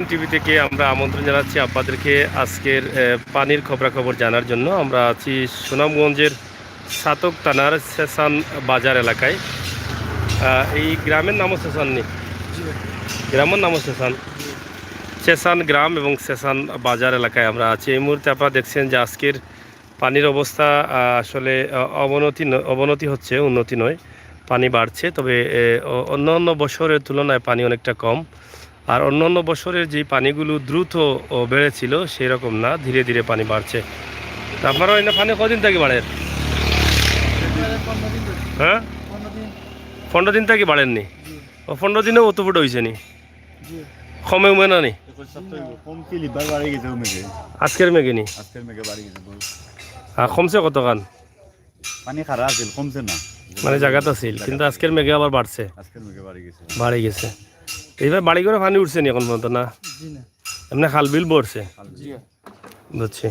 TV থেকে আমরা আমন্ত্রণ জানাচ্ছি আপনাদেরকে আজকের পানির খবরাখবর জানার জন্য। আমরা আছি সুনামগঞ্জের সাতক থানার সেসান বাজার এলাকায়। এই গ্রামের নামও সেসান নেই, গ্রামের নামও সেসান, সেসান গ্রাম এবং সেসান বাজার এলাকায় আমরা আছি। এই মুহূর্তে আপনারা দেখছেন যে আজকের পানির অবস্থা আসলে অবনতি হচ্ছে, উন্নতি নয়। পানি বাড়ছে, তবে অন্য বছরের তুলনায় পানি অনেকটা কম। আর অন্যান্য বছরের যে পানিগুলো দ্রুত বেড়েছিল সেই রকম না, ধীরে ধীরে পানি বাড়ছে। আপনারা এখানে পানি কদিন থেকে বাড়ে? হ্যাঁ, 15 দিন থেকে বাড়েননি? ও 15 দিনেও অত ফুট হয়েছে নি? কমে উমে না নি? আজকের মেঘে নি? কমছে কতখান? পানি খারাপ আছিল, কমছে না, মানে জায়গাটা ছিল, কিন্তু আজকের মেঘে আবার বাড়ছে, বাড়ে গেছে। এইবার বাড়ি করে পানি উঠছে নি এখন পর্যন্ত? না, এমনি খাল বিল পড়ছে, বুঝছি।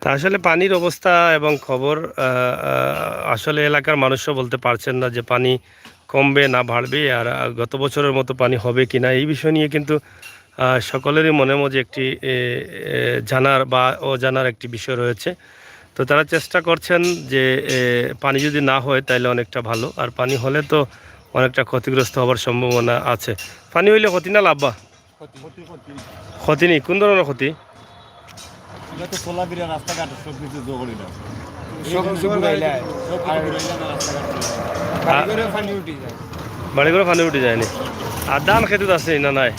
তা আসলে পানির অবস্থা এবং খবর আসলে এলাকার মানুষও বলতে পারছেন না যে পানি কমবে না বাড়বে, আর গত বছরের মতো পানি হবে কি না, এই বিষয় নিয়ে কিন্তু সকলেরই মনের মধ্যে একটি জানার বা অজানার একটি বিষয় রয়েছে। তো তারা চেষ্টা করছেন যে পানি যদি না হয় তাহলে অনেকটা ভালো, আর পানি হলে তো অনেকটা ক্ষতিগ্রস্ত হওয়ার সম্ভাবনা আছে। পানি হইলে ক্ষতি না লাভ? ক্ষতি নেই? কোন ধরনের ক্ষতি? বাড়ি করে পানি উঠে যায়নি? আর ধান খেতে আছে না? নাই,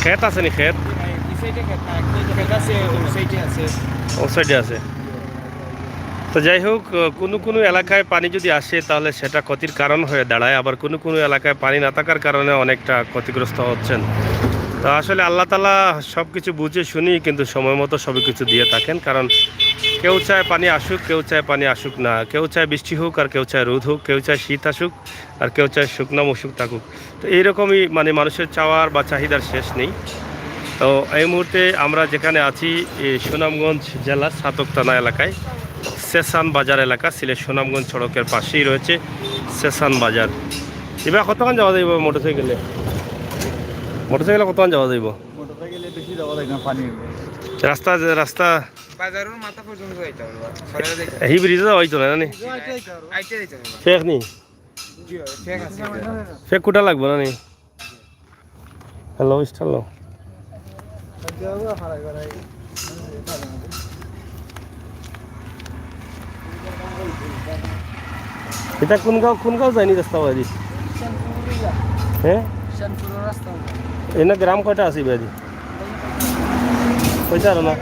ক্ষেত আছে নি? ক্ষেত ও সাইডে আছে। তো যাই হোক, কোনো এলাকায় পানি যদি আসে তাহলে সেটা ক্ষতির কারণ হয়ে দাঁড়ায়, আবার কোনো এলাকায় পানি না থাকার কারণে অনেকটা ক্ষতিগ্রস্ত হচ্ছেন। তো আসলে আল্লাহ তাআলা সব কিছু বুঝে শুনি কিন্তু সময় মতো সব কিছু দিয়ে থাকেন। কারণ কেউ চায় পানি আসুক, কেউ চায় পানি আসুক না, কেউ চায় বৃষ্টি হোক আর কেউ চায় রোদ হোক, কেউ চায় শীত আসুক আর কেউ চায় শুকনা মশুক থাকুক। তো এইরকমই মানে মানুষের চাওয়ার বা চাহিদার শেষ নেই। তো এই মুহূর্তে আমরা যেখানে আছি সুনামগঞ্জ জেলার সাতক থানা এলাকায়, সেসান বাজার এলাকা, সিলেট সুনামগঞ্জ সড়কের পাশেই রয়েছে সেসান বাজার। এবার কতক্ষণ যাওয়া যাইব মোটরসাইকেলে? মোটরসাইকেলে কতক্ষণ যাওয়া যাইব? রাস্তা রাস্তা এই ব্রিজে যাওয়া হইতো না নি? ফেক নি? ফেক কোটা লাগবো না নি? হ্যালো স্টালো এটা কোন গাঁও যায়নি রাস্তা বাজি? হ্যাঁ, এনে গ্রাম কয়টা আছে বাজি? কয়টা আর না?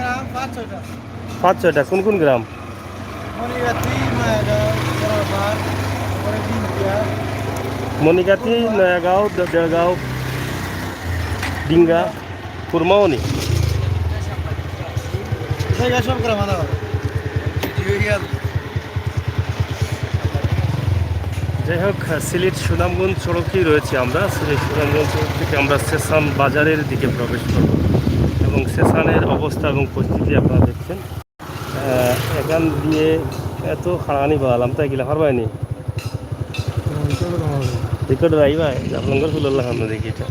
5-6টা। কোন গ্রাম? মনিকাতি, নয়াগাঁও, দেড়গাঁও, ডিঙ্গা, কুরমাওনি। যাই হোক, সিলেট সুনামগঞ্জ সড়কেই রয়েছে আমরা। সিলেট সুনামগঞ্জ সড়ক থেকে আমরা সেসান বাজারের দিকে প্রবেশ করব এবং সেসানের অবস্থা এবং পরিস্থিতি আপনারা দেখছেন। এখান দিয়ে এত খাড়ানি বালাম তাই গেলে পারবাইনি টিকট রাই ভাই আপনার ফুল্লাহ খান দেখি এটা।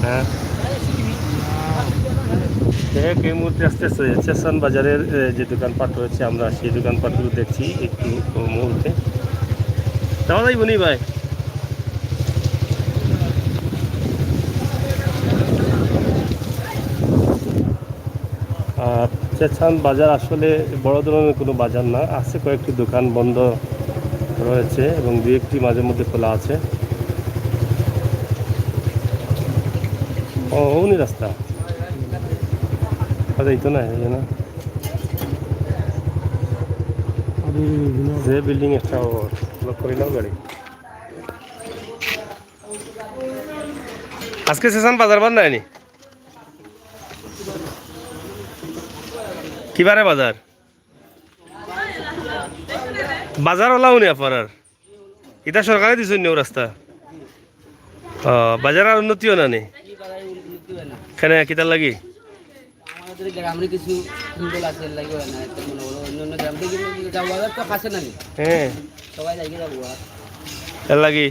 হ্যাঁ, দেখ এই মুহূর্তে আস্তে আস্তে সেসান বাজারের যে দোকানপাট রয়েছে আমরা সেই দোকানপাটগুলো দেখছি একটু মুহূর্তে। যাওয়া যাইব নি ভাই? আর সেসান বাজার আসলে বড় ধরনের কোনো বাজার না, আছে কয়েকটি দোকান বন্ধ রয়েছে এবং দু একটি মাঝে মধ্যে খোলা আছে। ও উনি রাস্তা এই তো না, এই না যে বিল্ডিং একটা লক করে নাও গাড়ি। আজকে সেসান বাজার বন্ধ হয়নি? কিবারে বাজার? বাজার ওলাও নি আপনার? এটা সরকারে দিচ্ছেন নি রাস্তা? বাজার আর উন্নতিও না নি কেন? কিতার লাগি? হ্যাঁ, এর লাগি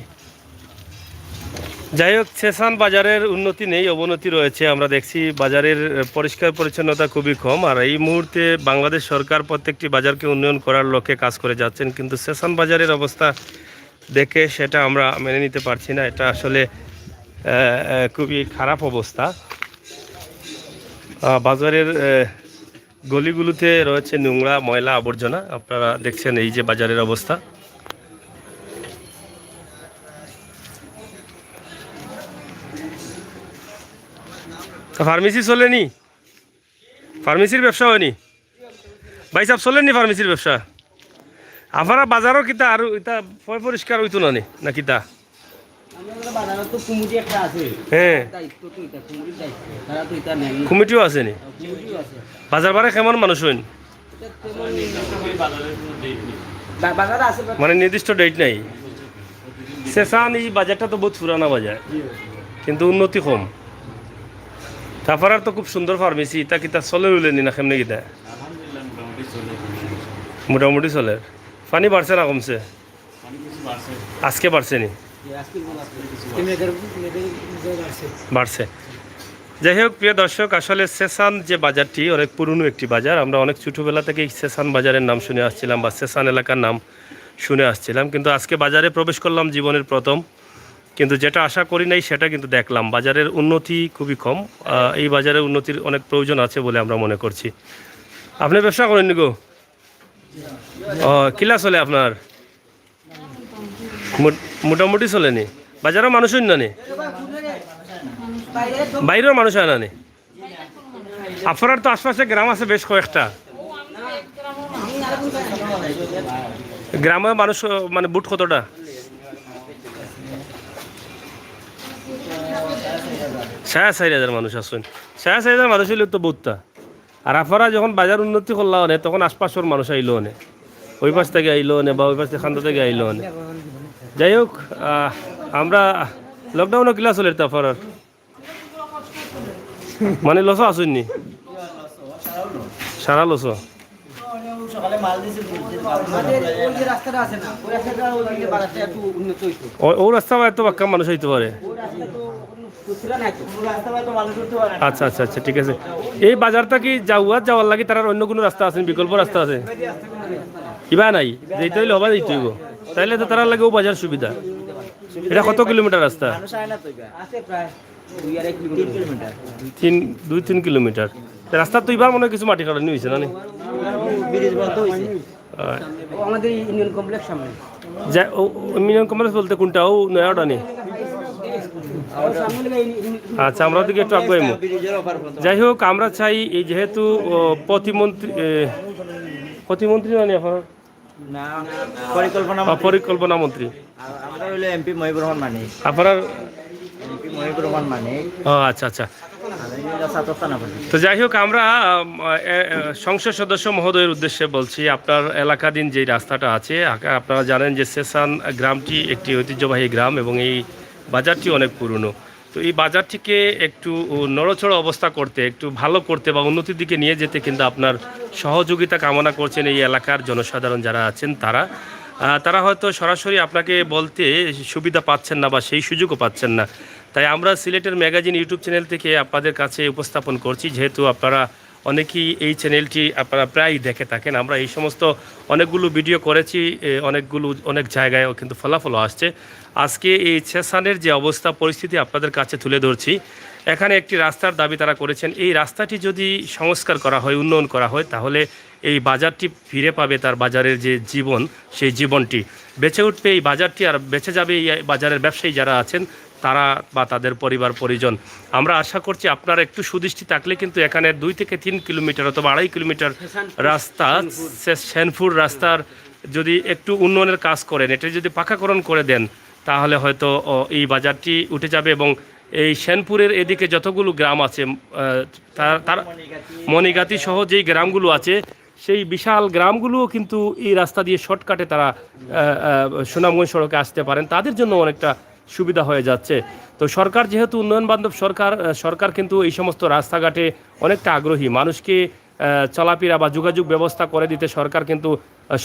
যাই হোক, সেসান বাজারের উন্নতি নেই, অবনতি রয়েছে। আমরা দেখছি বাজারের পরিষ্কার পরিচ্ছন্নতা খুবই কম, আর এই মুহূর্তে বাংলাদেশ সরকার প্রত্যেকটি বাজারকে উন্নয়ন করার লক্ষ্যে কাজ করে যাচ্ছেন, কিন্তু সেসান বাজারের অবস্থা দেখে সেটা আমরা মেনে নিতে পারছি না। এটা আসলে খুবই খারাপ অবস্থা। বাজারের গলিগুলোতে রয়েছে নোংরা ময়লা আবর্জনা। আপনারা দেখছেন এই যে বাজারের অবস্থা। ফার্মেসি চলেনি, ফার্মেসির ব্যবসা হয়নি ভাই সাহেব, চলেননি ফার্মেসির ব্যবসা? আপনারা বাজারও কিতা আর এটা পরিষ্কার হইতো না নি না কিতা? হ্যাঁ, কমিটিও আছে নি। বাজার বারে কেমন মানুষ হইন? মানে নির্দিষ্ট ডেট নাই। সেসান এই বাজারটা তো বহুত পুরানা বাজার, কিন্তু উন্নতি কম। তারপর তো খুব সুন্দর ফার্মেসি, তা কিতা চলে উলেনি না কেমনে কিতা? মোটামুটি চলে। পানি বাড়ছে না কমছে? আজকে বাড়ছে নি? বাড়ছে। যাই হোক প্রিয় দর্শক, আসলে সেসান যে বাজারটি অনেক পুরনো একটি বাজার। আমরা অনেক ছোটোবেলা থেকে সেসান বাজারের নাম শুনে আসছিলাম বা সেসান এলাকার নাম শুনে আসছিলাম, কিন্তু আজকে বাজারে প্রবেশ করলাম জীবনের প্রথম। কিন্তু যেটা আশা করি নাই সেটা কিন্তু দেখলাম। বাজারের উন্নতি খুবই কম। এই বাজারের উন্নতির অনেক প্রয়োজন আছে বলে আমরা মনে করছি। আপনি ব্যবসা করেন গো? ও, কিলা চলে আপনার? মোটামুটি চলেনি? বাজারের মানুষ হইন না নি? বাইরেও মানুষ হয় না নি? আপনার তো আশপাশে গ্রাম আছে বেশ কয়েকটা। গ্রামে মানুষ মানে বুট কতটা? 4,500 মানুষ আসুন। 4,500 মানুষ হইলে তো বহুতটা। আর আপনারা যখন বাজার উন্নতি করলা অনে তখন আশপাশের মানুষ আইলো অনে, ওই পাশ থেকে আইলো অনে বা ওই পাশ থেকে খান্দ থেকে আইলো অনে। যাই হোক, আমরা লকডাউনে কিলা চলে তো আপনার মানে লসও আসুননি? সারা লসও? ও রাস্তা এত বাক্কা মানুষ হইতে পারে? আচ্ছা আচ্ছা আচ্ছা, ঠিক আছে। এই বাজারটা কি যাওয়ার লাগে তার অন্য কোনো রাস্তা আছে, বিকল্প রাস্তা আছে? কিবা নাই যেতে হইলে হবা যেতে হইব, তাইলে তো তার লাগে ও বাজার সুবিধা। এটা কত কিলোমিটার রাস্তা? 2-3 কিলোমিটার রাস্তা। তো এবার মনে হয় কিছু মাটি কাটানি হয়েছে না? ইউনিয়ন কমপ্লেক্স বলতে কোনটা? ও নয়াটা নেই? আচ্ছা, আমরা দিকে একটু আগে। যাই হোক, আমরা চাই এই যেহেতু প্রতিমন্ত্রী মানে এখন পরিকল্পনা মন্ত্রী আপনার। আচ্ছা আচ্ছা। তো যাই হোক, আমরা সংসদ সদস্য মহোদয়ের উদ্দেশ্যে বলছি, আপনার এলাকাধীন যে রাস্তাটা আছে, আপনারা জানেন যে সেসান গ্রামটি একটি ঐতিহ্যবাহী গ্রাম এবং এই বাজারটি অনেক পুরনো। তো এই বাজারটিকে একটু নড়চড় অবস্থা করতে, একটু ভালো করতে বা উন্নতির দিকে নিয়ে যেতে কিন্তু আপনার সহযোগিতা কামনা করছেন এই এলাকার জনসাধারণ যারা আছেন তারা। তারা হয়তো সরাসরি আপনাকে বলতে সুবিধা পাচ্ছেন না বা সেই সুযোগও পাচ্ছেন না। তাই আমরা সিলেটের ম্যাগাজিন ইউটিউব চ্যানেল থেকে আপনাদের কাছে উপস্থাপন করছি, যেহেতু আপনারা অনেকেই এই চ্যানেলটি আপনারা প্রায় দেখে থাকেন। আমরা এই সমস্ত অনেকগুলো ভিডিও করেছি, অনেক জায়গায়ও কিন্তু ফলাফলও আসছে। আজকে এই সেসানের যে অবস্থা পরিস্থিতি আপনাদের কাছে তুলে ধরছি। এখানে একটি রাস্তার দাবি তারা করেছেন। এই রাস্তাটি যদি সংস্কার করা হয়, উন্নয়ন করা হয়, তাহলে এই বাজারটি ফিরে পাবে তার বাজারের যে জীবন, সেই জীবনটি বেঁচে উঠবে এই বাজারটি, আর বেঁচে যাবে এই বাজারের ব্যবসায়ী যারা আছেন তারা বা তাদের পরিবার পরিজন। আমরা আশা করছি আপনারা একটু সুদৃষ্টি থাকলে কিন্তু এখানে 2 থেকে 3 কিলোমিটার অথবা 2.5 কিলোমিটার রাস্তা, সেনপুর রাস্তার যদি একটু উন্নয়নের কাজ করেন, এটা যদি পাকাকরণ করে দেন, তাহলে হয়তো এই বাজারটি উঠে যাবে এবং এই সেনপুরের এদিকে যতগুলো গ্রাম আছে, তার মণিগাতি সহ যেই গ্রামগুলো আছে, সেই বিশাল গ্রামগুলোও কিন্তু এই রাস্তা দিয়ে শর্টকাটে তারা সুনামগঞ্জ সড়কে আসতে পারেন। তাদের জন্য অনেকটা সুবিধা হয়ে যাচ্ছে। তো সরকার যেহেতু উন্নয়ন বান্ধব সরকার কিন্তু এই সমস্ত রাস্তাঘাটে অনেকটা আগ্রহী। মানুষকে চলাফেরা বা যোগাযোগ ব্যবস্থা করে দিতে সরকার কিন্তু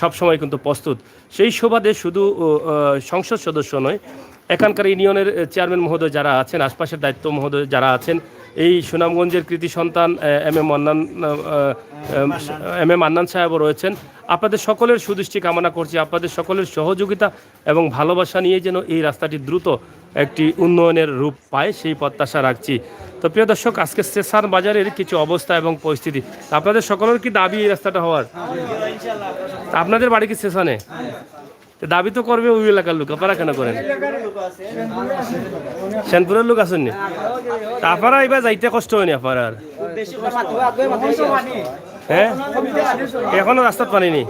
সবসময় কিন্তু প্রস্তুত। সেই সুবাদে শুধু সংসদ সদস্য নয়, এখানকার ইউনিয়নের চেয়ারম্যান মহোদয় যারা আছেন, আশপাশের দায়িত্ব মহোদয় যারা আছেন, এই সুনামগঞ্জের কৃতি সন্তান এম এ মান্নান সাহেবও রয়েছেন। আপনাদের সকলের সুদৃষ্টি কামনা করছি, আপনাদের সকলের সহযোগিতা এবং ভালোবাসা নিয়ে যেন এই রাস্তাটি দ্রুত একটি উন্নয়নের রূপ পায় সেই প্রত্যাশা রাখছি। তো প্রিয় দর্শক, আজকে স্টেশন বাজারের কিছু অবস্থা এবং পরিস্থিতি, আপনাদের সকলের কি দাবি এই রাস্তাটা হওয়ার? আপনাদের বাড়ি কি স্টেশনে? দাবি তো করবে ওই এলাকার লোক, আপনারা কেন করেন? সেনপুরের লোক আসেননি? আপনারা এবার যাইতে কষ্ট হয়নি আপনার? আর হ্যাঁ, এখনো রাস্তাত পানি নেই।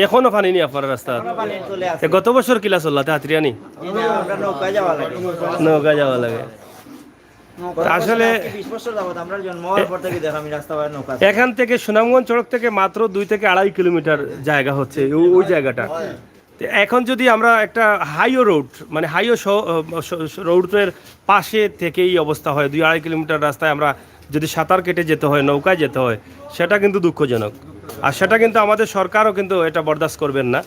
এখনো পানি নেই আপনার রাস্তা? গত বছর কিলা চললাতে হাতরিয়ানি নৌকা যাওয়া লাগে। আসলে এখান থেকে সুনামগঞ্জ সড়ক থেকে মাত্র 2 থেকে 2.5 কিলোমিটার জায়গা হচ্ছে ওই জায়গাটা। এখন যদি আমরা একটা হাইওয়ে রোড, মানে হাইওয়ে রোডের পাশে থেকে এই অবস্থা হয়, 2-2.5 কিলোমিটার রাস্তায় আমরা যদি সাঁতার কেটে যেতে হয়, নৌকায় যেতে হয়, সেটা কিন্তু দুঃখজনক। আর সেটা কিন্তু আমাদের সরকারও কিন্তু এটা বরদাস্ত করবেন না।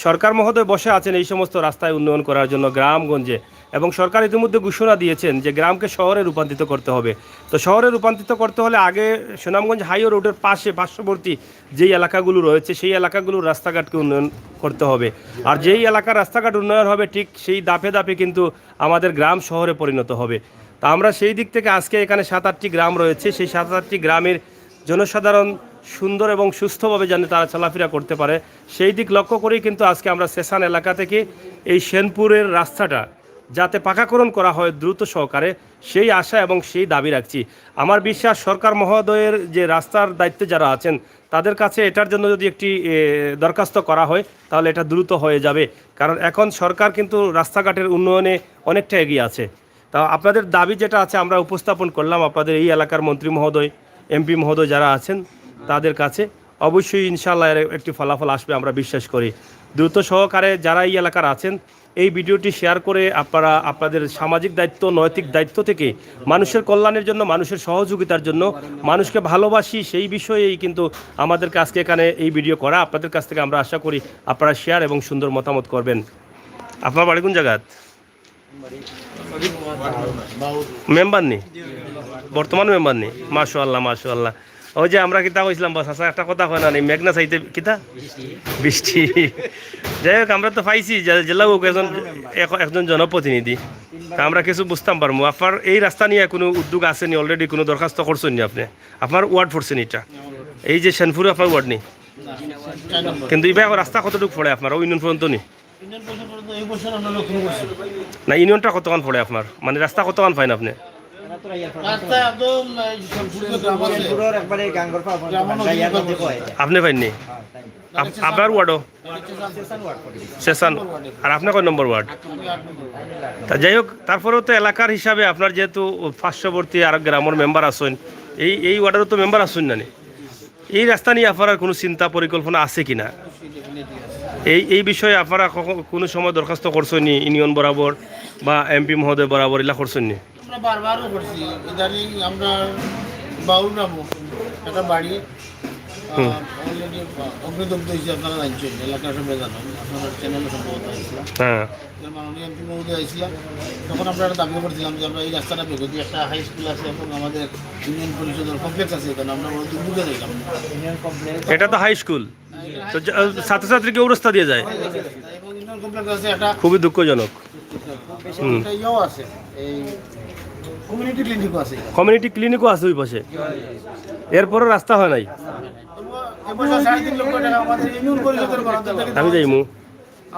সরকার মহোদয় বসে আছেন এই সমস্ত রাস্তায় উন্নয়ন করার জন্য গ্রামগঞ্জে, এবং সরকার ইতিমধ্যে ঘোষণা দিয়েছেন যে গ্রামকে শহরে রূপান্তরিত করতে হবে। তো শহরে রূপান্তরিত করতে হলে আগে সুনামগঞ্জ হাইওয়ে রোডের পার্শ্ববর্তী যেই এলাকাগুলো রয়েছে সেই এলাকাগুলোর রাস্তাঘাটকে উন্নয়ন করতে হবে। আর যেই এলাকার রাস্তাঘাট উন্নয়ন হবে ঠিক সেই ধাপে ধাপে কিন্তু আমাদের গ্রাম শহরে পরিণত হবে। তা আমরা সেই দিক থেকে আজকে এখানে 7-8টি গ্রাম রয়েছে, সেই 7-8টি গ্রামের জনসাধারণ সুন্দর এবং সুস্থভাবে যেন তারা চলাফেরা করতে পারে সেই দিক লক্ষ্য করেই কিন্তু আজকে আমরা স্টেশন এলাকা থেকে এই সেনপুরের রাস্তাটা যাতে পাকাকরণ করা হয় দ্রুত সহকারে, সেই আশা এবং সেই দাবি রাখছি। আমার বিশ্বাস সরকার মহোদয়ের যে রাস্তার দায়িত্বে যারা আছেন তাদের কাছে এটার জন্য যদি একটি দরখাস্ত করা হয় তাহলে এটা দ্রুত হয়ে যাবে, কারণ এখন সরকার কিন্তু রাস্তাঘাটের উন্নয়নে অনেকটা এগিয়ে আছে। তা আপনাদের দাবি যেটা আছে আমরা উপস্থাপন করলাম আপনাদের এই এলাকার মন্ত্রী মহোদয়, এমপি মহোদয় যারা আছেন তাদের কাছে। অবশ্যই ইনশাআল্লাহ এর একটি ফলাফল আসবে আমরা বিশ্বাস করি। দ্রুত সহকারে যারা এই এলাকার আছেন এই ভিডিওটি শেয়ার করে আপনারা আপনাদের সামাজিক দায়িত্ব, নৈতিক দায়িত্ব থেকে মানুষের কল্যাণের জন্য, মানুষের সহযোগিতার জন্য, মানুষকে ভালোবাসি সেই বিষয়েই কিন্তু আমাদেরকে আজকে এখানে এই ভিডিও করা। আপনাদের কাছ থেকে আমরা আশা করি আপনারা শেয়ার এবং সুন্দর মতামত করবেন। আপনার বাড়ি কোন জায়গায়? মেম্বার নেই, বর্তমান মেম্বার নেই। মাশাআল্লাহ মাশাআল্লাহ। ওই যে আমরা কিতা কইছিলাম বাস আসা একটা কথা হয় না, মেঘনা চাইতে কিতা বৃষ্টি। যাই হোক, আমরা তো পাইছি জেলা একজন জনপ্রতিনিধি, তা আমরা কিছু বুঝতাম পারবো। আপনার এই রাস্তা নিয়ে কোনো উদ্যোগ আসেনি? অলরেডি কোনো দরখাস্ত করছেন নি আপনি? আপনার ওয়ার্ড পড়ছেন এটা, এই যে সেনপুরে আপনার ওয়ার্ড নেই, কিন্তু এবার রাস্তা কতটুকু পড়ে আপনার ইউনিয়ন পর্যন্ত নেই না? ইউনিয়নটা কতক্ষণ পড়ে আপনার, মানে রাস্তা কতক্ষণ পাইন আপনি? আপনি পাইননি? আপনার ওয়ার্ডও সেশন, আর আপনার কয় নম্বর ওয়ার্ড? তা যাই হোক, তারপরেও তো এলাকার হিসাবে আপনার যেহেতু পার্শ্ববর্তী আর গ্রামের মেম্বার আসেন, এই ওয়ার্ডেরও তো মেম্বার আসেন না? এই রাস্তা নিয়ে আপনার কোনো চিন্তা পরিকল্পনা আছে কিনা? এই বিষয়ে আপনারা কোনো সময় দরখাস্ত করছেন নি ইউনিয়ন বরাবর বা এমপি মহোদয় বরাবর এলা করছেন নি? বারবারও করছি। ইদানিং আমরা বাউল নামক একটা বাড়ি অলরেডি অগ্নিদগ্ধ হয়েছে, আপনারা জানছেন, এলাকার সবাই জানেন, আপনার চ্যানেলে সম্ভবত আসছিলাম। হ্যাঁ, মাননীয় এমপি মহোদয় আসছিলাম, তখন আমরা একটা দাবি করছিলাম যে আমরা এই রাস্তাটা বেগতি একটা হাই স্কুল আছে এবং আমাদের ইউনিয়ন পরিষদের কমপ্লেক্স আছে, এখানে আমরা বড় দুর্যোগে দেখলাম ইউনিয়ন কমপ্লেক্স। এটা তো হাই স্কুল, তো ছাত্রছাত্রীকে অবস্থা দিয়ে যায় এবং ইউনিয়ন কমপ্লেক্স আছে একটা খুবই দুঃখজনক। ইয়েও আছে, এই কমিউনিটি ক্লিনিকও আছে, কমিউনিটি ক্লিনিকও আছে ওই পাশে, এরপরও রাস্তা হয় নাই। এবছর 3.5 লক্ষ টাকা আমাদের ইউনিয়ন পরিষদের বরাদ্দ থেকে আমি যাইমু,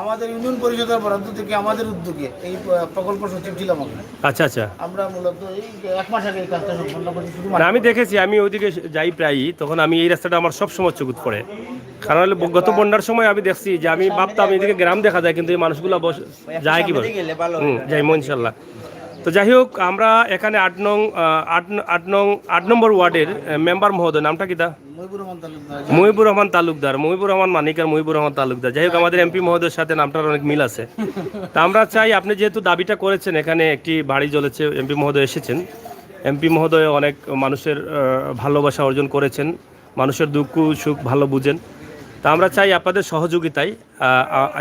আমাদের ইউনিয়ন পরিষদের বরাদ্দ থেকে আমাদের উদ্যোগে এই প্রকল্প সচিব ছিলাম আমরা। আচ্ছা আচ্ছা। আমরা মূলত এই 1 মাস আগে এই কাজটা সম্পন্ন করছি। শুধু না, আমি দেখেছি, আমি ওইদিকে যাই প্রায়ই, তখন আমি এই রাস্তাটা আমার সব সময় চকুত পড়ে। কারণ হলে গত বন্যার সময় আমি দেখছি যে আমি ভাবতাম এদিকে গ্রাম দেখা যায়, কিন্তু এই মানুষগুলো যায় কি বলে। যাইমু ইনশাল্লাহ। তো যাই হোক, আমরা এখানে 8 নম্বর ওয়ার্ডের মেম্বার মহোদয়, নামটা কিতা? মহিবুর রহমান তালুকদার, মহিবুর রহমান মানিক আর মহিবুর রহমান তালুকদার। যাই হোক, আমাদের এমপি মহোদয়ের সাথে নামটার অনেক মিল আছে। তা আমরা চাই, আপনি যেহেতু দাবিটা করেছেন এখানে একটি বাড়ি জ্বলেছে, এমপি মহোদয় এসেছেন, এমপি মহোদয় অনেক মানুষের ভালোবাসা অর্জন করেছেন, মানুষের দুঃখ সুখ ভালো বুঝেন। তা আমরা চাই আপনাদের সহযোগিতায়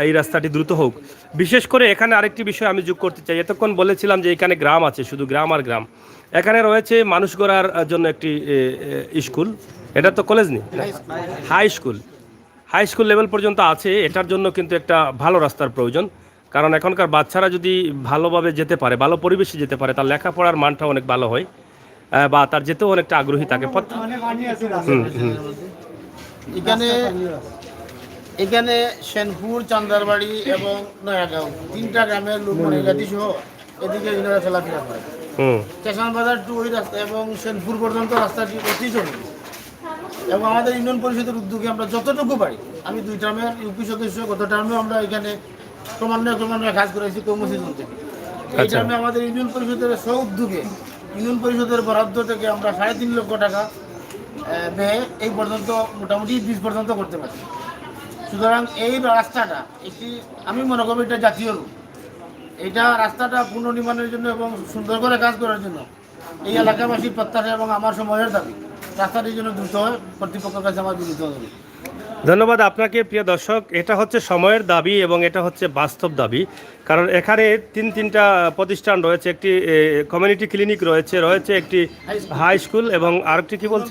এই রাস্তাটি দ্রুত হোক। বিশেষ করে এখানে আরেকটি বিষয় আমি যোগ করতে চাই, এতক্ষণ বলেছিলাম যে এখানে গ্রাম আছে, শুধু গ্রাম আর গ্রাম। এখানে রয়েছে মানুষ গড়ার জন্য একটি স্কুল, এটা তো কলেজ নেই, high school, high school level পর্যন্ত আছে। এটার জন্য কিন্তু একটা ভালো রাস্তার প্রয়োজন, কারণ এখনকার বাচ্চারা যদি ভালোভাবে যেতে পারে, ভালো পরিবেশে যেতে পারে, তার লেখাপড়ার মানটা অনেক ভালো হয়, বা তার যেতেও অনেকটা আগ্রহী থাকে। এখানে এখানে সেনপুর, চান্দারবাড়ি এবং নয়াগাঁও 3টা গ্রামের লোক মানে জাতি সহ এদিকে এনারা চলাফেরা করে। স্টেশন বাজার টু ওই রাস্তা এবং সেনপুর পর্যন্ত রাস্তাটি অতি জরুরি, এবং আমাদের ইউনিয়ন পরিষদের উদ্যোগে আমরা যতটুকু পারি, আমি 2 টার্মের ইউপি সদস্য, গত টার্মেও আমরা এখানে ক্রমান্বয়ে কাজ করেছি কর্মসূচি থেকে। এই টার্মে আমাদের ইউনিয়ন পরিষদের স্ব উদ্যোগে ইউনিয়ন পরিষদের বরাদ্দ থেকে আমরা 3.5 লক্ষ টাকা ব্যয় এই পর্যন্ত মোটামুটি 20 পর্যন্ত করতে পারি। সুতরাং এই রাস্তাটা একটি, আমি মনে করি এটা জাতীয় রূপ। এইটা রাস্তাটা পুনর্নির্মাণের জন্য এবং সুন্দর করে কাজ করার জন্য এই এলাকাবাসীর প্রত্যাশা এবং আমার সময়ের দাবি, রাস্তাটির জন্য দ্রুত কর্তৃপক্ষের কাছে আমার বিনীত হবে। ধন্যবাদ আপনাকে প্রিয় দর্শক। এটা হচ্ছে সময়ের দাবি এবং এটা হচ্ছে বাস্তব দাবি, কারণ এখানে তিনটা প্রতিষ্ঠান রয়েছে, একটি কমিউনিটি ক্লিনিক রয়েছে, একটি হাই স্কুল এবং আরেকটি কি বলছে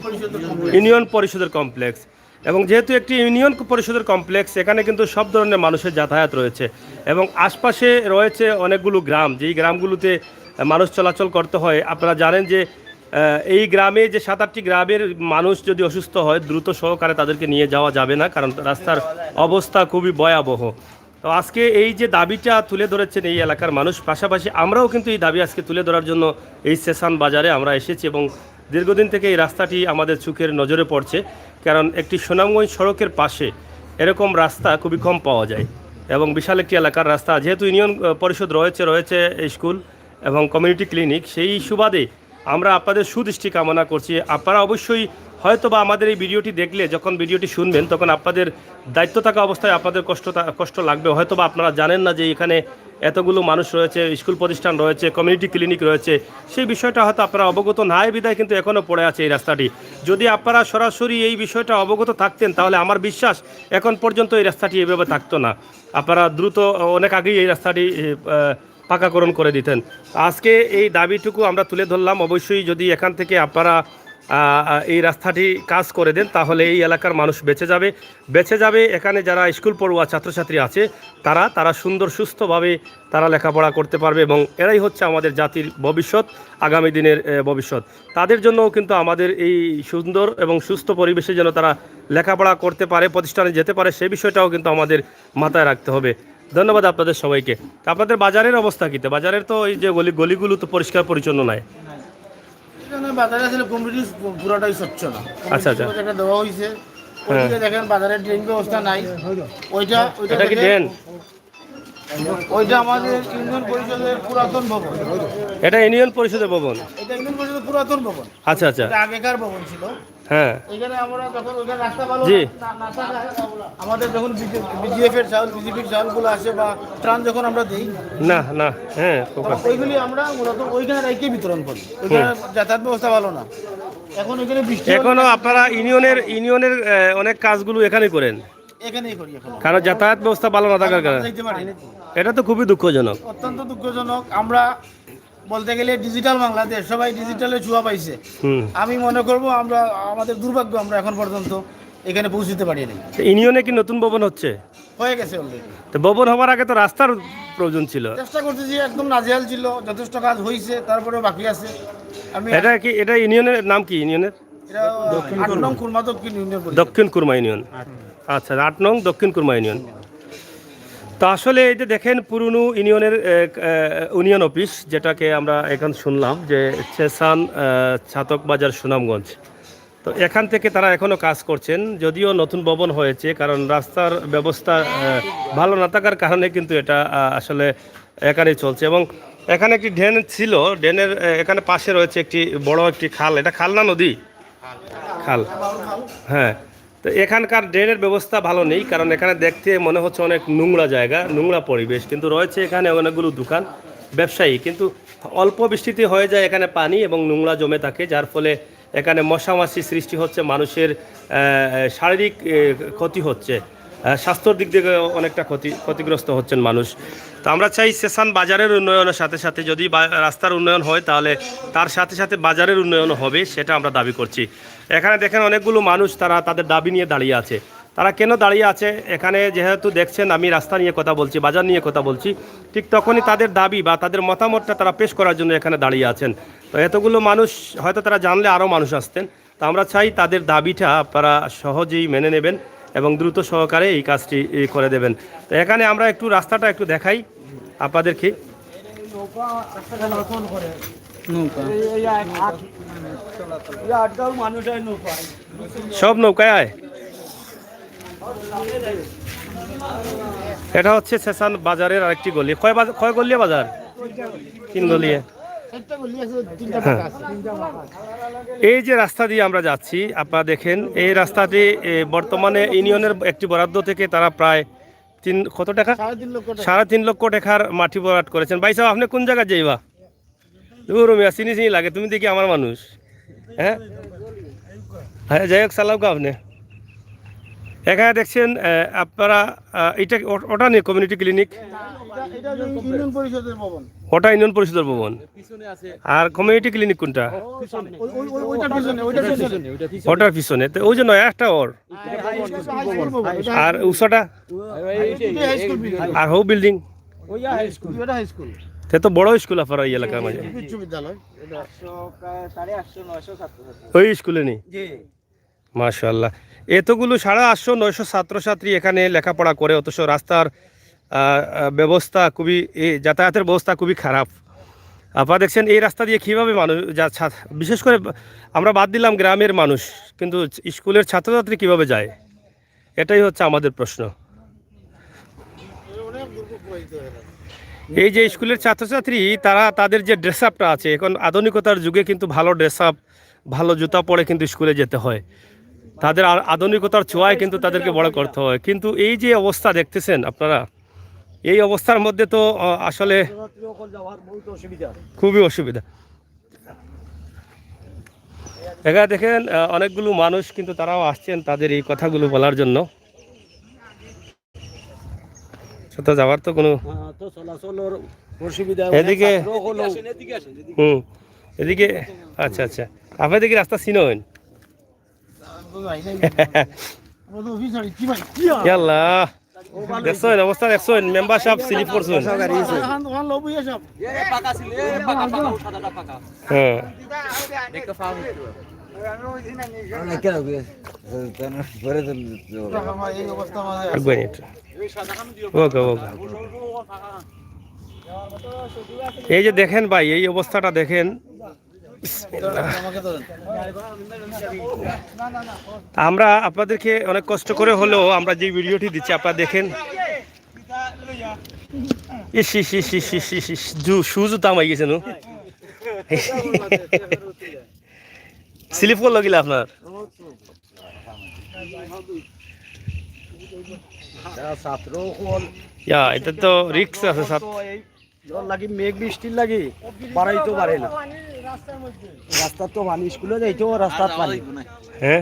ইউনিয়ন পরিষদের কমপ্লেক্স। এবং যেহেতু একটি ইউনিয়ন পরিষদের কমপ্লেক্স, এখানে কিন্তু সব ধরনের মানুষের যাতায়াত রয়েছে এবং আশপাশে রয়েছে অনেকগুলো গ্রাম, যেই গ্রামগুলোতে মানুষ চলাচল করতে হয়। আপনারা জানেন যে এই গ্রামে যে 7-8টি গ্রামের মানুষ যদি অসুস্থ হয়, দ্রুত সহকারে তাদেরকে নিয়ে যাওয়া যাবে না, কারণ রাস্তার অবস্থা খুবই ভয়াবহ। তো আজকে এই যে দাবিটা তুলে ধরেছেন এই এলাকার মানুষ, পাশাপাশি আমরাও কিন্তু এই দাবি আজকে তুলে ধরার জন্য এই স্টেশন বাজারে আমরা এসেছি এবং দীর্ঘদিন থেকে এই রাস্তাটি আমাদের চোখের নজরে পড়ছে, কারণ একটি সুনামগঞ্জ সড়কের পাশে এরকম রাস্তা খুবই কম পাওয়া যায় এবং বিশাল একটি এলাকার রাস্তা। যেহেতু ইউনিয়ন পরিষদ রয়েছে স্কুল এবং কমিউনিটি ক্লিনিক, সেই সুবাদে আমরা আপনাদের সুদৃষ্টি কামনা করছি। আপনারা অবশ্যই হয়তো বা আমাদের এই ভিডিওটি দেখলে, যখন ভিডিওটি শুনবেন, তখন আপনাদের দায়িত্ব থাকা অবস্থায় আপনাদের কষ্ট লাগবে। হয়তো বা আপনারা জানেন না যে এখানে এতগুলো মানুষ রয়েছে, স্কুল প্রতিষ্ঠান রয়েছে, কমিউনিটি ক্লিনিক রয়েছে, সেই বিষয়টা হয়তো আপনারা অবগত নাই বিদায় কিন্তু এখনও পড়ে আছে এই রাস্তাটি। যদি আপনারা সরাসরি এই বিষয়টা অবগত থাকতেন, তাহলে আমার বিশ্বাস এখন পর্যন্ত এই রাস্তাটি এভাবে থাকতো না। আপনারা দ্রুত অনেক আগেই এই রাস্তাটি পাকাকরণ করে দিতেন। আজকে এই দাবিটুকু আমরা তুলে ধরলাম। অবশ্যই যদি এখান থেকে আপনারা এই রাস্তাটি কাজ করে দেন, তাহলে এই এলাকার মানুষ বেঁচে যাবে। এখানে যারা স্কুল পড়ুয়া ছাত্রছাত্রী আছে, তারা সুন্দর সুস্থভাবে তারা লেখাপড়া করতে পারবে এবং এরাই হচ্ছে আমাদের জাতির ভবিষ্যৎ, আগামী দিনের ভবিষ্যৎ। তাদের জন্যও কিন্তু আমাদের এই সুন্দর এবং সুস্থ পরিবেশে যেন তারা লেখাপড়া করতে পারে, প্রতিষ্ঠানে যেতে পারে, সেই বিষয়টাও কিন্তু আমাদের মাথায় রাখতে হবে। ধন্যবাদ আপনাদের সবাইকে। আপনাদের বাজারের অবস্থা কী? বাজারের তো এই যে গলিগুলো তো পরিষ্কার পরিচ্ছন্ন নয়। এখানে বাজারে আসলে কমিটি পুরোটাই স্বচ্ছ না। আচ্ছা। যেটা দেওয়া হয়েছে ওইদিকে দেখেন বাজারের ড্রেন ব্যবস্থা নাই। এটা কি ড্রেন? ওইটা আমাদের ইউনিয়ন পরিষদের পুরাতন ভবন। এটা ইউনিয়ন পরিষদের ভবন? এটা ইউনিয়ন পরিষদের পুরাতন ভবন। আচ্ছা। এটা আগেকার ভবন ছিল। হ্যাঁ। এখানে আমরা যখন ওইখানে রাস্তা ভালো না থাকায় আমাদের যখন বিজিএফের চাউল, বিজেপির চাউলগুলো আসে বা ত্রাণ যখন আমরা দিই না, হ্যাঁ, ওইগুলি আমরা মূলত ওইখানে রাইকে বিতরণ করি। ওইখানে যাতায়াত ব্যবস্থা ভালো না। এখন এখানে বৃষ্টি, এখনো আপনারা ইউনিয়নের অনেক কাজগুলো এখানেই করেন? এখানেই করি এখন, কারণ যাতায়াত ব্যবস্থা ভালো না থাকার কারণে। এটা তো খুবই দুঃখজনক, অত্যন্ত দুঃখজনক। আমরা বলতে গেলে ডিজিটাল বাংলাদেশ, সবাই ডিজিটালে ছোঁয়া পাইছে। আমি মনে করব আমরা আমাদের দুর্ভাগ্য আমরা এখন পর্যন্ত এখানে পৌঁছতে পারিনি। ইউনিয়নে কি নতুন ভবন হচ্ছে? হয়ে গেছে অলরেডি। তো ভবন হওয়ার আগে তো রাস্তার প্রয়োজন ছিল। চেষ্টা করতেছি, একদম নাজেহাল ছিল, যথেষ্ট কাজ হয়েছে, তারপরেও বাকি আছে। এটা ইউনিয়নের নাম কি? ইউনিয়নের 8 নং কুরমা দক্ষিণ ইউনিয়ন। দক্ষিণ কুরমা ইউনিয়ন। আচ্ছা, 8 নং দক্ষিণ কুরমা ইউনিয়ন। তো আসলে এই যে দেখেন পুরনো ইউনিয়নের ইউনিয়ন অফিস, যেটাকে আমরা এখন শুনলাম যে স্টেশন ছাতক বাজার সুনামগঞ্জ, তো এখান থেকে তারা এখনও কাজ করছেন, যদিও নতুন ভবন হয়েছে, কারণ রাস্তার ব্যবস্থা ভালো না থাকার কারণে কিন্তু এটা আসলে এখানেই চলছে। এবং এখানে একটি ড্রেন ছিল, ড্রেনের এখানে পাশে রয়েছে একটি বড় একটি খাল। এটা খাল না নদী? খাল, হ্যাঁ। তো এখানকার ড্রেনের ব্যবস্থা ভালো নেই, কারণ এখানে দেখতে মনে হচ্ছে অনেক নোংরা জায়গা, নোংরা পরিবেশ, কিন্তু রয়েছে এখানে অনেকগুলো দোকান ব্যবসায়ী, কিন্তু অল্প বৃষ্টিতে হয়ে যায় এখানে পানি এবং নোংরা জমে থাকে, যার ফলে এখানে মশামাছি সৃষ্টি হচ্ছে, মানুষের শারীরিক ক্ষতি হচ্ছে, স্বাস্থ্যর দিক থেকে অনেকটা ক্ষতিগ্রস্ত হচ্ছেন মানুষ। তো আমরা চাই সেশন বাজারের উন্নয়নের সাথে সাথে যদি রাস্তার উন্নয়ন হয় তাহলে তার সাথে সাথে বাজারের উন্নয়ন হবে, সেটা আমরা দাবি করছি। এখানে দেখেন অনেকগুলো মানুষ তারা তাদের দাবি নিয়ে দাঁড়িয়ে আছে। তারা কেন দাঁড়িয়ে আছে এখানে, যেহেতু দেখছেন আমি রাস্তা নিয়ে কথা বলছি, বাজার নিয়ে কথা বলছি, ঠিক তখনই তাদের দাবি বা তাদের মতামতটা তারা পেশ করার জন্য এখানে দাঁড়িয়ে আছেন। তো এতগুলো মানুষ হয়তো তারা জানলে আরও মানুষ আসতেন। তো আমরা চাই তাদের দাবিটা আপনারা সহজেই মেনে নেবেন এবং দ্রুত সহকারে এই কাজটি করে দেবেন। তো এখানে আমরা একটু রাস্তাটা একটু দেখাই আপনাদেরকে। সব নৌকায় আয়। এটা হচ্ছে সেশন বাজারের আরেকটি গলি। কয় গলিয়া বাজার? 3 গলিয়ে। হ্যাঁ। এই যে রাস্তা দিয়ে আমরা যাচ্ছি আপনারা দেখেন, এই রাস্তাটি বর্তমানে ইউনিয়নের একটি বরাদ্দ থেকে তারা প্রায় কত টাকা 3.5 লক্ষ টাকার মাটি বরাদ করেছেন। ভাই সাহেব আপনি কোন জায়গায় যাইবা? রুমিয়া চিনি লাগে, তুমি দেখি আমার মানুষ। হ্যাঁ হ্যাঁ, যাই হোক চালাও কা আপনি। এখানে দেখছেন আপনারা এটা ওটা নেই কমিউনিটি ক্লিনিক, ওটা ইউনিয়ন পরিষদের ভবন। আর কমিউনিটি ক্লিনিক কোনটা? ওটার পিছনে। তো ওই যে নয় একটা ওর, আর উষাটা আর হো বিল্ডিং, তো বড় স্কুল আপনারা এই এলাকার মাঝে। ওই স্কুলে নেই? মাশাআল্লাহ, এতগুলো 850-900 ছাত্রছাত্রী এখানে লেখাপড়া করে, অথচ রাস্তার ব্যবস্থা খুবই, যাতায়াতের ব্যবস্থা খুবই খারাপ। আপনারা দেখছেন এই রাস্তা দিয়ে কীভাবে মানুষ বিশেষ করে আমরা বাদ দিলাম গ্রামের মানুষ, কিন্তু স্কুলের ছাত্রছাত্রী কিভাবে যায়, এটাই হচ্ছে আমাদের প্রশ্ন। এই যে স্কুলের ছাত্রছাত্রী তারা তাদের যে ড্রেস আপটা আছে, এখন আধুনিকতার যুগে কিন্তু ভালো ড্রেস আপ, ভালো জুতা পরে কিন্তু স্কুলে যেতে হয়, তাদের আধুনিকতার ছোঁয়ায় কিন্তু তাদেরকে বড় করতে হয়। কিন্তু এই যে অবস্থা দেখতেছেন আপনারা, এই অবস্থার মধ্যে তো আসলে খুবই অসুবিধা। এখানে দেখেন অনেকগুলো মানুষ কিন্তু তারাও আসছেন তাদের এই কথাগুলো বলার জন্য। যাওয়ার তো কোনো এদিকে এদিকে আচ্ছা আচ্ছা, আপনি দেখি রাস্তা চিনেন? দেখছেন অবস্থা, দেখছেন মেম্বার সাহেব স্লিপ করছেন। হ্যাঁ এই যে দেখেন ভাই, এই অবস্থাটা দেখেন। আমরা আপনাদেরকে অনেক কষ্ট করে হলেও আমরা যে ভিডিওটি দিচ্ছি আপনারা দেখেন। সুজু দাম হয়ে গেছে, স্লিপ করলো গিলা আপনার। এটা তো রিক্স আছে, লাগি মেঘ বৃষ্টির লাগি বাড়াইতে পারে না রাস্তা, তো পানি স্কুলে যাইতো রাস্তার পানি। হ্যাঁ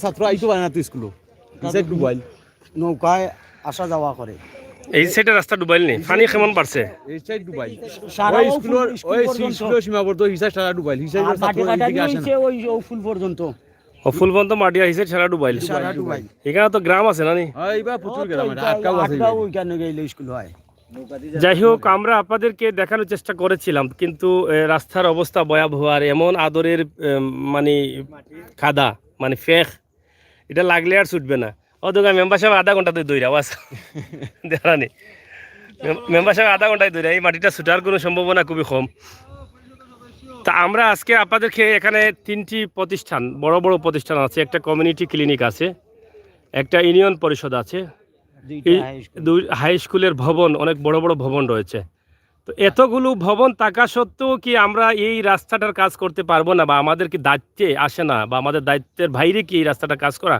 ছাত্র আইতো পারে না তো স্কুল, নৌকায় আসা যাওয়া করে। এই সাইডে রাস্তা ডুবাইল নি, পানি কেমন বাড়ছে? এই সাইড ডুবাইল, ওই স্কুলের সীমাবদ্ধ হিসাব সারা ডুবাইল, হিসাব ফুল পর্যন্ত ফুল বন্ধ মাটি আহিছে, সারা ডুবাইল। এখানে তো গ্রাম আছে না? প্রচুর গ্রাম আছে। স্কুল হয়। যাই হোক, আমরা আপনাদেরকে দেখানোর চেষ্টা করেছিলাম, কিন্তু রাস্তার অবস্থা ভয়াবহ। আর এমন আদরের মানে কাদা, মানে ফেক, এটা লাগলে আর ছুটবে না। অতটা মেম্বার সাহেব আধা ঘন্টা দৌড়া বাস দেখানি, মেম্বার সাহেব আধা ঘন্টায় দৌড়া, এই মাটিটা ছুটার কোনো সম্ভাবনা খুবই কম। তা আমরা আজকে আপনাদেরকে এখানে 3টি প্রতিষ্ঠান, বড় বড় প্রতিষ্ঠান আছে, একটা কমিউনিটি ক্লিনিক আছে, একটা ইউনিয়ন পরিষদ আছে, দুই হাই স্কুলের ভবন, অনেক বড় বড় ভবন রয়েছে। তো এতগুলো ভবন থাকা সত্ত্বেও কি আমরা এই রাস্তাটার কাজ করতে পারবো না, বা আমাদের কি দায়িত্বে আসে না, বা আমাদের দায়িত্বের বাইরে কি এই রাস্তাটা কাজ করা?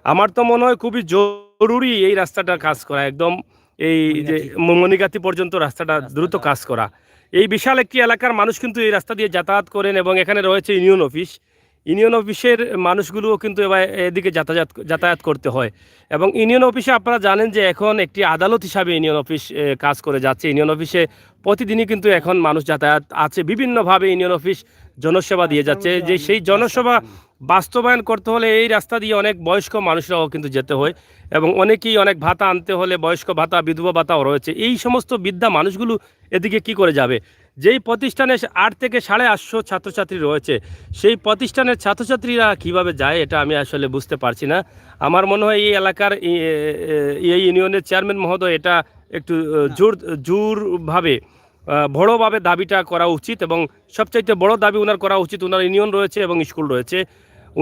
আমার তো মনে হয় খুবই জরুরি এই রাস্তাটা কাজ করা, একদম এই যে মণিগাতি পর্যন্ত রাস্তাটা দ্রুত কাজ করা। এই বিশাল একটি এলাকার মানুষ কিন্তু এই রাস্তা দিয়ে যাতায়াত করেন এবং এখানে রয়েছে ইউনিয়ন অফিস। ইউনিয়ন অফিসের মানুষগুলোও কিন্তু এবার এদিকে যাতায়াত করতে হয় এবং ইউনিয়ন অফিসে আপনারা জানেন যে এখন একটি আদালত হিসাবে ইউনিয়ন অফিস কাজ করে যাচ্ছে। ইউনিয়ন অফিসে প্রতিদিনই কিন্তু এখন মানুষ যাতায়াত আছে, বিভিন্নভাবে ইউনিয়ন অফিস জনসেবা দিয়ে যাচ্ছে। যে সেই জনসেবা বাস্তবায়ন করতে হলে এই রাস্তা দিয়ে অনেক বয়স্ক মানুষরাও কিন্তু যেতে হয় এবং অনেকেই অনেক ভাতা আনতে হলে বয়স্ক ভাতা, বিধবা ভাতাও রয়েছে। এই সমস্ত বৃদ্ধা মানুষগুলো এদিকে কি করে যাবে? যেই প্রতিষ্ঠানে 8 থেকে 850 ছাত্রছাত্রী রয়েছে, সেই প্রতিষ্ঠানের ছাত্রছাত্রীরা কিভাবে যায় এটা আমি আসলে বুঝতে পারছি না। আমার মনে হয় এই এলাকার এই ইউনিয়নের চেয়ারম্যান মহোদয় এটা একটু জোরভাবে বড়োভাবে দাবিটা করা উচিত এবং সবচাইতে বড় দাবি ওনার করা উচিত। ওনার ইউনিয়ন রয়েছে এবং স্কুল রয়েছে,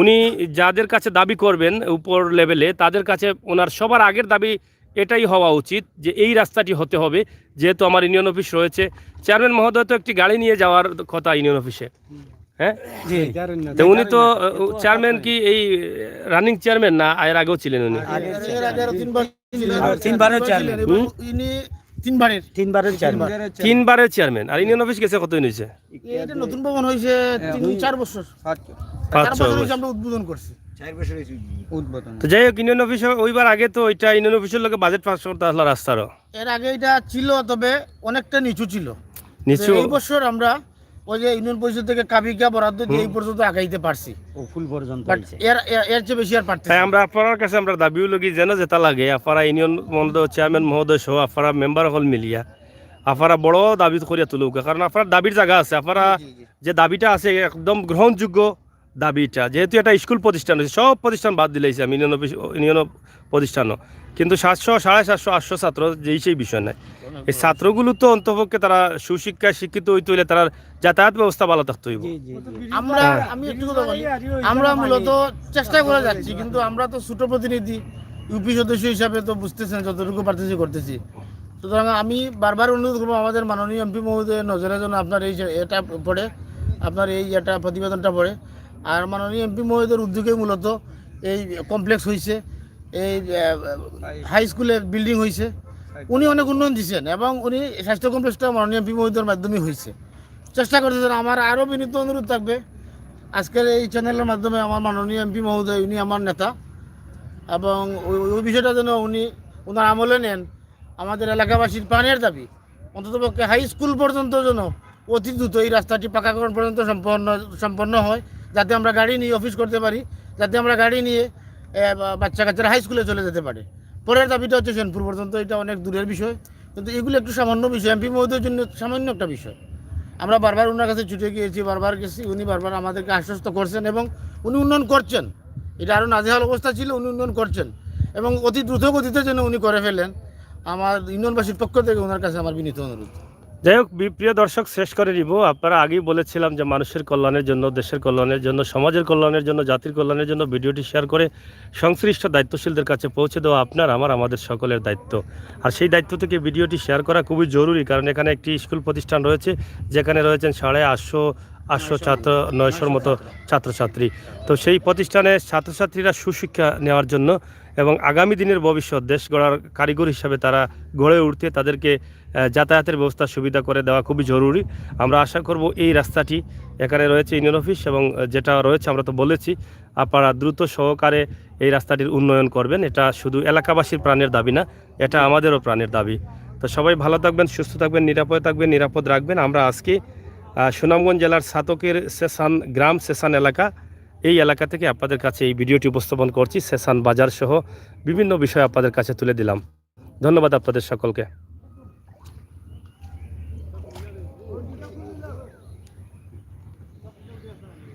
উনি যাদের কাছে দাবি করবেন উপর লেভেলে তাদের কাছে ওনার সবার আগের দাবি এটাই হওয়া উচিত যে এই রাস্তাটি হতে হবে। যেহেতু আমার ইউনিয়ন অফিস রয়েছে, চেয়ারম্যান মহোদয় তো একটি গাড়ি নিয়ে যাওয়ার কথা ইউনিয়ন অফিসে, হ্যাঁ, তো উনি তো চেয়ারম্যান কি এই রানিং চেয়ারম্যান না এর আগেও ছিলেন? উনি এর আগে আরো তিনবারের চেয়ারম্যান। ইনি তিনবারের চেয়ারম্যান। আর ইউনিয়ন অফিস গেছে কতদিন হয়েছে? এটা নতুন ভবন হয়েছে 3-4 বছর, 5 বছর বছর। আমরা উদ্বোধন করছি। তো যাই হোক, ইউনিয়ন অফিস ওইবার আগে তো ওইটা ইউনিয়ন অফিসের লোকে বাজেট পাস করতে আসলো রাস্তারও। এর আগে এটা ছিল, তবে অনেকটা নিচু ছিল। নিচু। এই বছর আমরা ওই যে ইউনিয়ন পরিষদ থেকে কাবিকা বরাদ্দ দিয়ে এই পর্যন্ত আগাইতে পারছি, ও ফুল পর্যন্ত বাট হয়েছে। এর চেয়ে বেশি আর পারছি তাই না। আমরা আপনার কাছে আমরা দাবিও লগি যেন যেটা লাগে আপনারা ইউনিয়ন মহোদয়, চেয়ারম্যান মহোদয় সহ আপনারা মেম্বার হল মিলিয়া আপনারা বড় দাবি করিয়া তুলুক, কারণ আপনার দাবির জায়গা আছে। আপনারা যে দাবিটা আছে একদম গ্রহণযোগ্য দাবিটা, যেহেতু এটা স্কুল প্রতিষ্ঠান হয়েছে, সব প্রতিষ্ঠান বাদ দিলেইছে আমি ইউনিয়ন অফিস, ইউনিয়ন প্রতিষ্ঠানও, কিন্তু 700, 750, 800 ছাত্র যেই সেই বিষয় নাই। এই ছাত্রগুলো তো অন্তপক্ষে তারা সুশিক্ষায় শিক্ষিত হইতে হইলে তারা যাতায়াত ব্যবস্থা ভালো থাকতে হইব। আমি একটু কথা বলি, আমরা মূলত চেষ্টা করে যাচ্ছি, কিন্তু আমরা তো ছোট প্রতিনিধি, ইউপি সদস্য হিসাবে তো বুঝতেছেন যতটুকু পারতেছি করতেছি। সুতরাং আমি বারবার অনুরোধ করবো আমাদের মাননীয় এমপি মহোদয়ের নজরে যেন আপনার এই এটা পড়ে, আপনার এই এটা প্রতিবেদনটা পড়ে। আর মাননীয় এমপি মহোদয়ের উদ্যোগে মূলত এই কমপ্লেক্স হয়েছে, এই হাই স্কুলে বিল্ডিং হয়েছে, উনি অনেক উন্নয়ন দিচ্ছেন এবং উনি স্বাস্থ্য কমপ্লেক্সটা মাননীয় এমপি মহোদয়ের মাধ্যমে হয়েছে। চেষ্টা করতেছেন। আমার আরও বিনীত অনুরোধ থাকবে আজকের এই চ্যানেলের মাধ্যমে, আমার মাননীয় এমপি মহোদয় উনি আমার নেতা এবং ওই বিষয়টা যেন উনি ওনার আমলে নেন। আমাদের এলাকাবাসীর প্রাণের দাবি অন্ততপক্ষে হাই স্কুল পর্যন্ত যেন অতি দ্রুত এই রাস্তাটি পাকাকরণ পর্যন্ত সম্পন্ন হয়, যাতে আমরা গাড়ি নিয়ে অফিস করতে পারি, যাতে আমরা গাড়ি নিয়ে বাচ্চা কাচ্চারা হাই স্কুলে চলে যেতে পারে। পরের দাবিটা হচ্ছে সেনপুর পর্যন্ত, এটা অনেক দূরের বিষয়, কিন্তু এগুলো একটু সামান্য বিষয়, এমপি মহোদয়ের জন্য সামান্য একটা বিষয়। আমরা বারবার ওনার কাছে ছুটে গিয়েছি, বারবার গেছি, উনি বারবার আমাদেরকে আশ্বস্ত করছেন এবং উনি উন্নয়ন করছেন। এটা আরও নাজেহাল অবস্থা ছিল, উনি উন্নয়ন করছেন এবং অতি দ্রুত গতিতে যেন উনি করে ফেলেন। আমার ইউনিয়নবাসীর পক্ষ থেকে ওনার কাছে আমার বিনীত অনুরোধ। যাই হোক, প্রিয় দর্শক, শেষ করে নিব। আপনারা আগেই বলেছিলাম যে মানুষের কল্যাণের জন্য, দেশের কল্যাণের জন্য, সমাজের কল্যাণের জন্য, জাতির কল্যাণের জন্য ভিডিওটি শেয়ার করে সংশ্লিষ্ট দায়িত্বশীলদের কাছে পৌঁছে দেওয়া আমাদের সকলের দায়িত্ব। আর সেই দায়িত্ব থেকে ভিডিওটি শেয়ার করা খুবই জরুরি, কারণ এখানে একটি স্কুল প্রতিষ্ঠান রয়েছে যেখানে রয়েছেন 850 ছাত্র, 900-র মতো ছাত্রছাত্রী। তো সেই প্রতিষ্ঠানে ছাত্রছাত্রীরা সুশিক্ষা নেওয়ার জন্য এবং আগামী দিনের ভবিষ্যৎ দেশ গড়ার কারিগর হিসাবে তারা গড়ে উঠতে তাদেরকে যাতায়াতের ব্যবস্থা সুবিধা করে দেওয়া খুবই জরুরি। আমরা আশা করব এই রাস্তাটি, এখানে রয়েছে ইউনিয়ন অফিস এবং যেটা রয়েছে আমরা তো বলেছি, আপনারা দ্রুত সহকারে এই রাস্তাটির উন্নয়ন করবেন। এটা শুধু এলাকাবাসীর প্রাণের দাবি না, এটা আমাদেরও প্রাণের দাবি। তো সবাই ভালো থাকবেন, সুস্থ থাকবেন, নিরাপদ রাখবেন। আমরা আজকে সুনামগঞ্জ জেলার সাতকের সেসান গ্রাম, সেসান এলাকা, এই এলাকা থেকে আপনাদের কাছে এই ভিডিওটি উপস্থাপন করছি। সেসান বাজার সহ বিভিন্ন বিষয় আপনাদের কাছে তুলে দিলাম। ধন্যবাদ আপনাদের সকলকে।